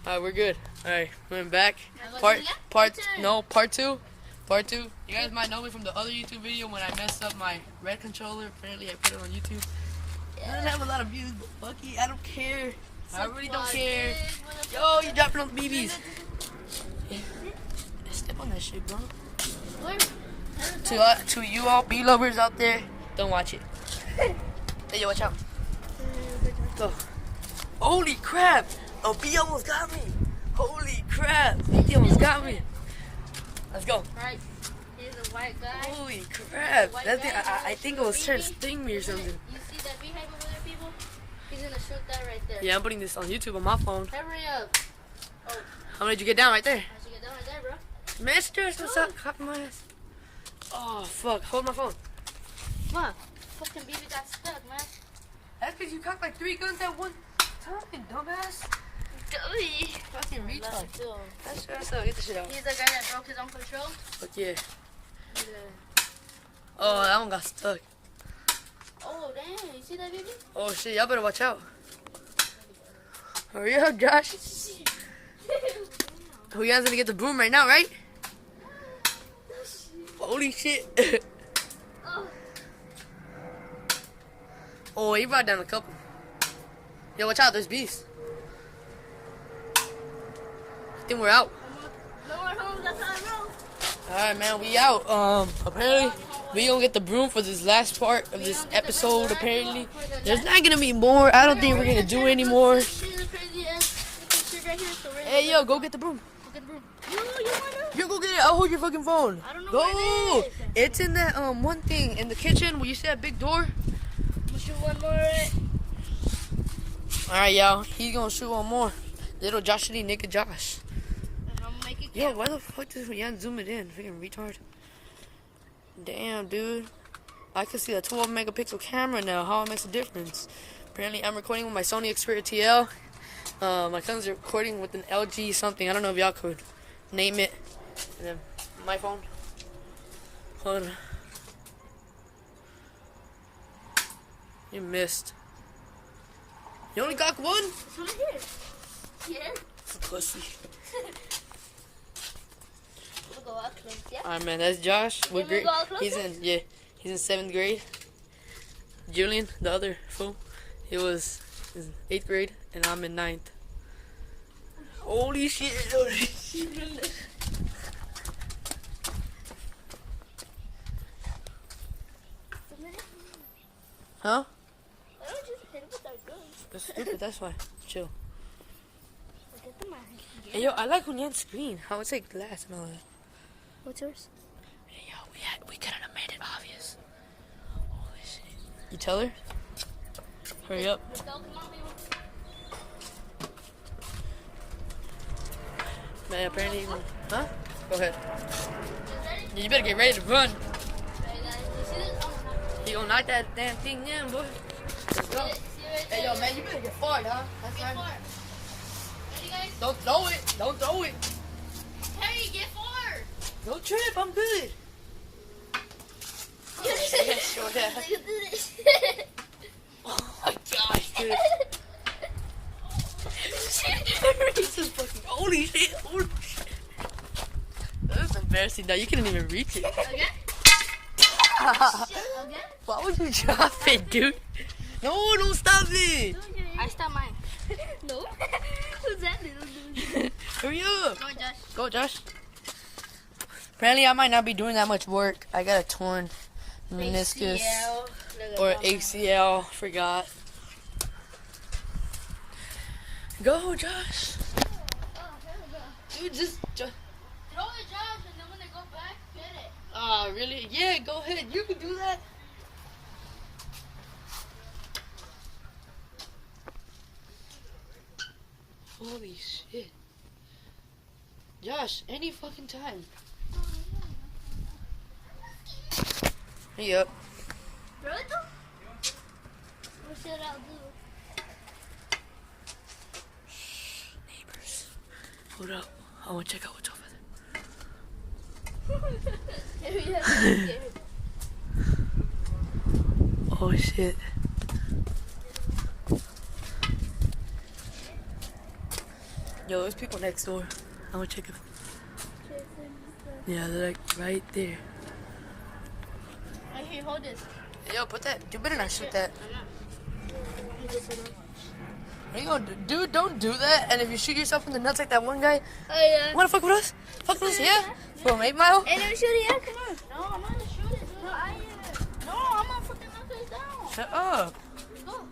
Alright, we're good. Alright, we're back. Part two. You guys might know me from the other YouTube video when I messed up my red controller. Apparently I put it on YouTube. I didn't have a lot of views, but fuck it, I don't care. I really don't care. Yo, you dropping on the BBs. Yeah. Step on that shit, bro. To you all bee lovers out there, don't watch it. Hey, yo, watch out. Go. Holy crap! A bee almost got me. Holy crap! He almost got me. Let's go. Right. Here's a white guy. Holy crap! That thing, I think it was trying to sting me or something. You see that beehive over there, people? He's gonna shoot that right there. Yeah, I'm putting this on YouTube on my phone. Hurry up. Oh. How many did you get down right there? I should get down right there, bro. Mister, what's up? Copy my ass. Oh, fuck. Hold my phone. Come on. Fucking BB got stuck, man. That's because you cocked like 3 guns at one time, dumbass. Dummy. Fucking retard. That's up. Get the shit out. He's the guy that broke his own control. Fuck yeah. Oh, that one got stuck. Oh, damn. You see that, baby? Oh, shit. Y'all better watch out. Hurry up, Josh. We guys gonna get the broom right now, right? Holy shit. Oh, he brought down a couple. Yo, watch out. There's bees. I think we're out. Alright, man, we out. Apparently, we gonna get the broom for this last part of this episode. Apparently, there's not gonna be more. I don't think we're gonna do any more. Hey, yo, go get the broom. You go get it. I'll hold your fucking phone. I don't know go. where it is. It's in that one thing in the kitchen where you see that big door. I'm gonna shoot one more. Alright, y'all. He's gonna shoot one more. Little Joshity nigga Josh. Yo, why the fuck did we zoom it in? Freaking retard. Damn, dude. I can see a 12 megapixel camera now. How it makes a difference. Apparently, I'm recording with my Sony Xperia TL. My cousin's recording with an LG something. I don't know if y'all could name it. And then my phone. Hold on. You missed. You only got one? It's right here. Here? Pussy. We'll go out close, yeah? Alright, man, that's Josh. What grade? He's in 7th grade. Julian, the other fool, is in 8th grade, and I'm in 9th. Holy shit! Holy shit! Huh? I don't just hit it with our guns. That's stupid. That's why. Chill. Get the mic. Hey, yo, I like Julian's screen. How it's like glass and all that. What's yours? Hey, yo, we couldn't have made it obvious. Holy shit. You tell her? Hurry up. Man, apparently, huh? Go ahead. You better get ready to run. You gonna knock that damn thing in, boy. Let's go. Hey, yo, man, you better get far, huh? That's right. Don't throw it. Don't throw it. Harry, get far. Don't trip. I'm good. Short ass. Oh my gosh, dude. This is fucking holy shit. Holy shit. That was embarrassing. Now you couldn't even reach it. Okay. Why would you drop it, dude? No, don't stop it. I stopped mine. No. Who's that little dude? Hurry up. Go, Josh. Go, Josh. Apparently, I might not be doing that much work. I got a torn meniscus or ACL. Forgot. Go, Josh. Dude, just. Throw it, Josh, and then when they go back, get it. Ah, really? Yeah, go ahead. You can do that. Holy shit. Josh, any fucking time. Hey up. Really though? What should I do? Neighbors. Hold up. I want to check out what's over there. Oh shit. Yo, there's people next door. I'm gonna check if. Yeah, they're like right there. Hey, hold this. Yo, put that. You better not shoot that. What are you gonna do? Dude, don't do that. And if you shoot yourself in the nuts like that one guy, Oh, yeah. wanna fuck with us? Fuck with us, yeah? For 8 Mile? Hey, let me shoot it, yeah? Come on. No, I'm not gonna shoot it, dude. No, I'm not fucking knock this down. Shut up. Go.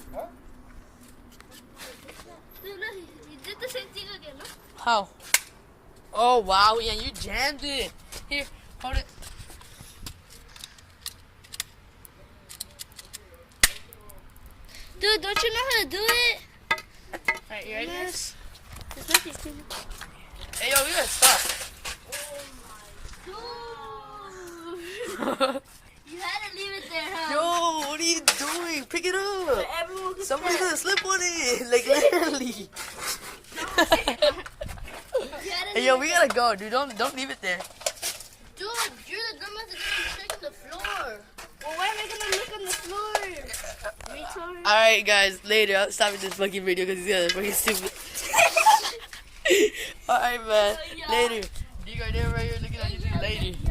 Dude, look, you did the same thing again, no? How? Oh, wow. Yeah, you jammed it. Here, hold it. Dude, don't you know how to do it? Alright, you ready for this? Just make it stupid. Hey, yo, we gotta stop. Dude. You had to leave it there, huh? Yo, what are you doing? Pick it up. Everyone can Somebody's step. gonna slip on it. Like, literally. Hey, yo, we gotta go, dude. Don't leave it there. Dude, you're the dumbass that's gonna check on the floor. Well, why am I gonna look on the floor? Retard. Alright, guys, later. I'll stop this fucking video because he's gonna fucking stupid. Alright, man. Yeah. Later. You right there, right here, looking at you later.